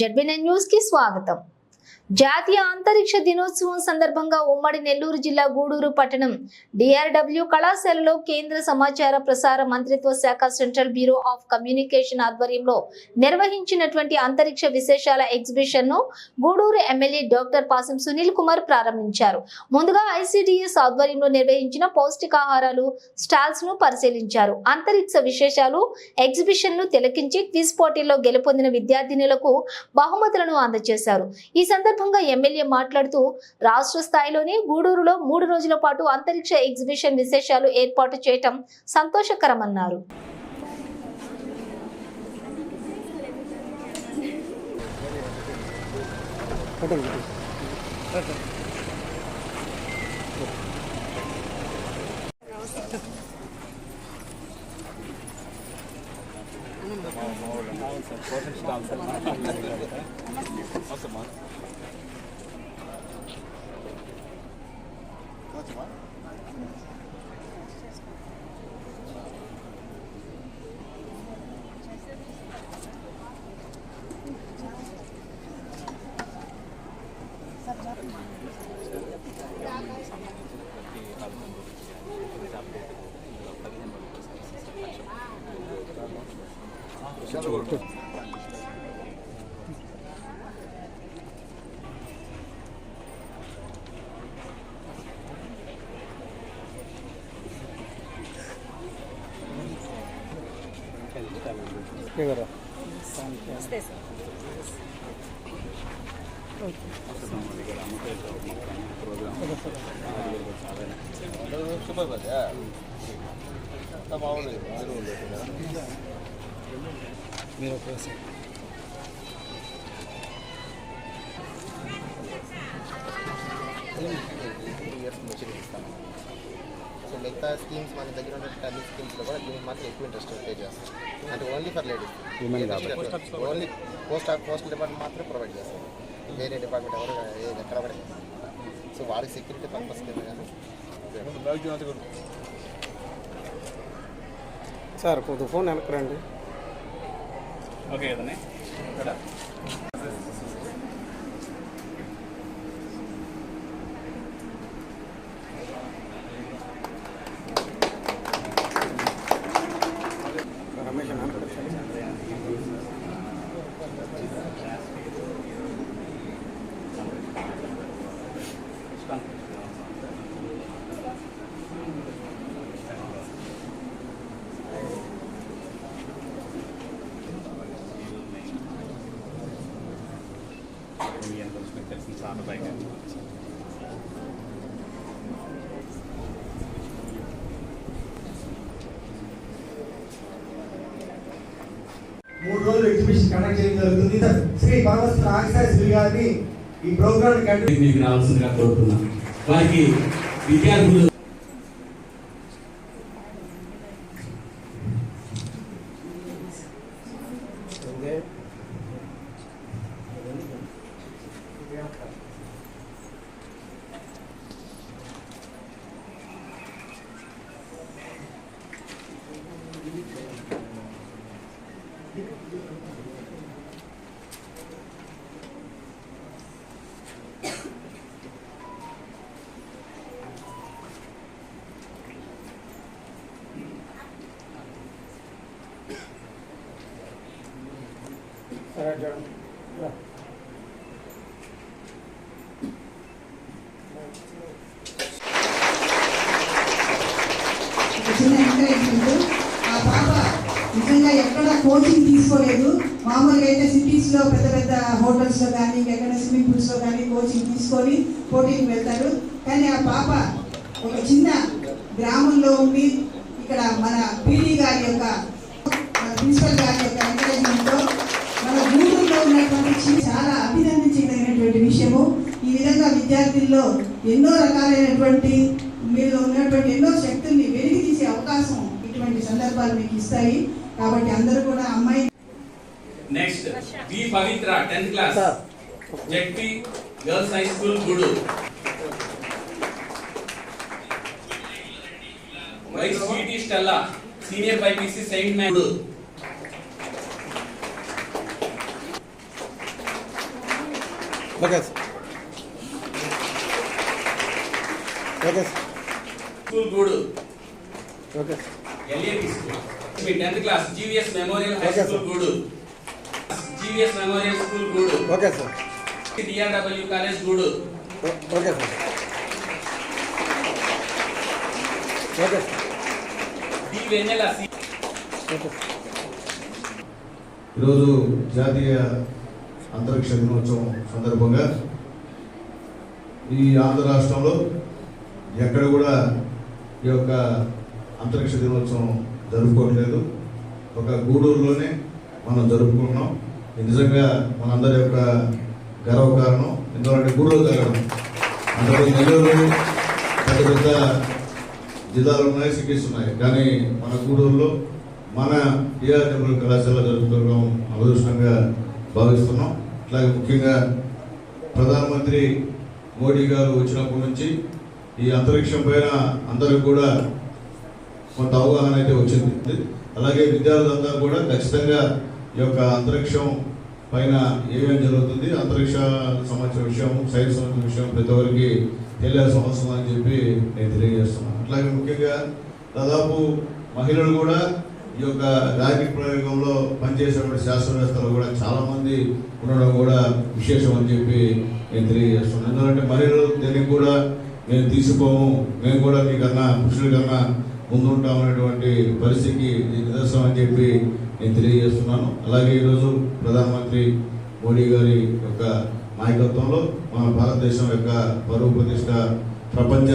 జెడ్బీ9 news కి స్వాగతం। జాతీయ అంతరిక్ష దినోత్సవం సందర్భంగా ఉమ్మడి నెల్లూరు జిల్లా గూడూరు పట్టణం డిఆర్డబ్ల్యూ కళాశాలలో కేంద్ర సమాచార ప్రసార మంత్రిత్వ శాఖ సెంట్రల్ బ్యూరో ఆఫ్ కమ్యూనికేషన్ ఆధ్వర్యంలో నిర్వహించినటువంటి అంతరిక్ష విశేషాల ఎగ్జిబిషన్ ను గూడూరు ఎమ్మెల్యే డాక్టర్ పాసం సునీల్ కుమార్ ప్రారంభించారు। ముందుగా ఐసిడిఎస్ ఆధ్వర్యంలో నిర్వహించిన పౌష్టికాహారాలు స్టాల్స్ ను పరిశీలించారు। అంతరిక్ష విశేషాలు ఎగ్జిబిషన్ ను తిలకించి క్విజ్ పోటీల్లో గెలుపొందిన విద్యార్థినులకు బహుమతులను అందజేశారు। ఈ సందర్భంగా ఎమ్మెల్యే మాట్లాడుతూ రాష్ట్ర స్థాయిలోని గూడూరులో 3 రోజుల పాటు అంతరిక్ష ఎగ్జిబిషన్ విశేషాలు ఏర్పాటు చేయటం సంతోషకరమన్నారు। మిగతా స్కీమ్స్ మన దగ్గర ఉన్నటువంటి అన్ని స్కీమ్స్లో కూడా దీనికి మాత్రం ఎక్కువ ఇంట్రెస్ట్ పే చేస్తాం. అంటే only for ladies, only postal department మాత్రమే ప్రొవైడ్ చేస్తాం. వేరే డిపార్ట్మెంట్ ఎవరు ఎక్కడ పడే. సో వారికి సెక్యూరిటీ పర్పస్ కింద కానీ సార్ కొద్ది ఫోన్ వెనక్కి రండి. ఓకే కదండి ఇక్కడ రమేష్ తెలిసిన చాలా పైగా మూడు రోజులు ఎగ్జిబిషన్ కండక్ట్ చేయడం జరుగుతుంది. శ్రీ పరమేశ్వర నాగసాయి శ్రీ గారిని ఈ ప్రోగ్రామ్ మీకు రావాల్సిందిగా కోరుతున్నాను. వారికి విద్యార్థులు ఆ పాప నిజంగా ఎక్కడ కోచింగ్ తీసుకోలేదు. మామూలుగా అయితే సిటీస్లో పెద్ద పెద్ద హోటల్స్లో కానీ ఎక్కడ స్విమ్మింగ్ పూల్స్లో కానీ కోచింగ్ తీసుకొని పోటీకి వెళ్తారు. కానీ ఆ పాప ఒక చిన్న గ్రామంలో ఉండి ఇక్కడ మన పీడీ గారి యొక్క ప్రిన్సిపల్ గారి యొక్క ఎంకరేజ్మెంట్తో మన గూడూరులో ఉన్నటువంటి చాలా అభినందించదగినటువంటి విషయము. ఈ విధంగా విద్యార్థుల్లో ఎన్నో రకాలైనటువంటి మీలో ఉన్నటువంటి ఎన్నో శక్తుల్ని వెలికి తీసే అవకాశం ఇటువంటి సందర్భాలు మీకు ఇస్తాయి. కాబట్టి అందరూ కూడా అమ్మాయి next B Pavitra 10th class ZP girls high school Gudur. Y sweety Stella senior BiPC saint man. Okay sir okay sir school Gudur okay LAP school మీ 10th class GVS memorial high Okay, school sir. Gudur GVS memorial school Gudur okay sir DRW college Gudur okay sir okay sir D Vennela okay sir ఈరోజు జాతీయ అంతరిక్ష దినోత్సవం సందర్భంగా ఈ ఆంధ్ర రాష్ట్రంలో ఎక్కడ కూడా ఈ యొక్క అంతరిక్ష దినోత్సవం జరుపుకోవట్లేదు. ఒక గూడూరులోనే మనం జరుపుకుంటున్నాం. ఇది నిజంగా మనందరి యొక్క గర్వకారణం. ఎందుకంటే గూడూరు జరగడం అంటే నెల్లూరు పెద్ద పెద్ద జిల్లాలు ఉన్నాయి, సిటీస్ ఉన్నాయి, కానీ మన గూడూరులో మన DRW కళాశాల జరుపుకోవడం అదృష్టంగా భావిస్తున్నాం. అట్లాగే ముఖ్యంగా ప్రధానమంత్రి మోడీ గారు వచ్చినప్పటి నుంచి ఈ అంతరిక్షం పైన అందరికి కూడా కొంత అవగాహన అయితే వచ్చింది. అలాగే విద్యార్థులంతా కూడా ఖచ్చితంగా ఈ యొక్క అంతరిక్షం పైన ఏమేమి జరుగుతుంది, అంతరిక్ష సంబంధించిన విషయం, సైన్స్ సంబంధించిన విషయం ప్రతి ఒక్కరికి తెలియాల్సిన అవసరం అని చెప్పి నేను తెలియజేస్తున్నాను. అట్లాగే ముఖ్యంగా దాదాపు మహిళలు కూడా ఈ యొక్క రాకెట్ ప్రయోగంలో పనిచేసేటువంటి శాస్త్రవేత్తలు కూడా చాలా మంది ఉండడం కూడా విశేషం అని చెప్పి నేను తెలియజేస్తున్నాను. ఎందుకంటే మహిళలు దీనికి కూడా మేము తీసుకోము, మేము కూడా మీకన్నా పురుషుల కన్నా ముందుంటామనేటువంటి పరిస్థితికి నిదర్శనం అని చెప్పి నేను తెలియజేస్తున్నాను. అలాగే ఈరోజు ప్రధానమంత్రి మోడీ గారి యొక్క నాయకత్వంలో మన భారతదేశం యొక్క పరువు ప్రతిష్ట ప్రపంచ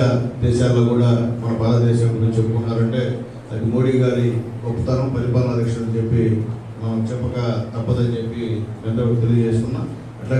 దేశాల్లో కూడా మన భారతదేశం గురించి చెప్పుకున్నారంటే అది మోడీ గారి గొప్పతనం, పరిపాలనా దక్షత అని చెప్పి మనం చెప్పక తప్పదని చెప్పి నేను తెలియజేస్తున్నా.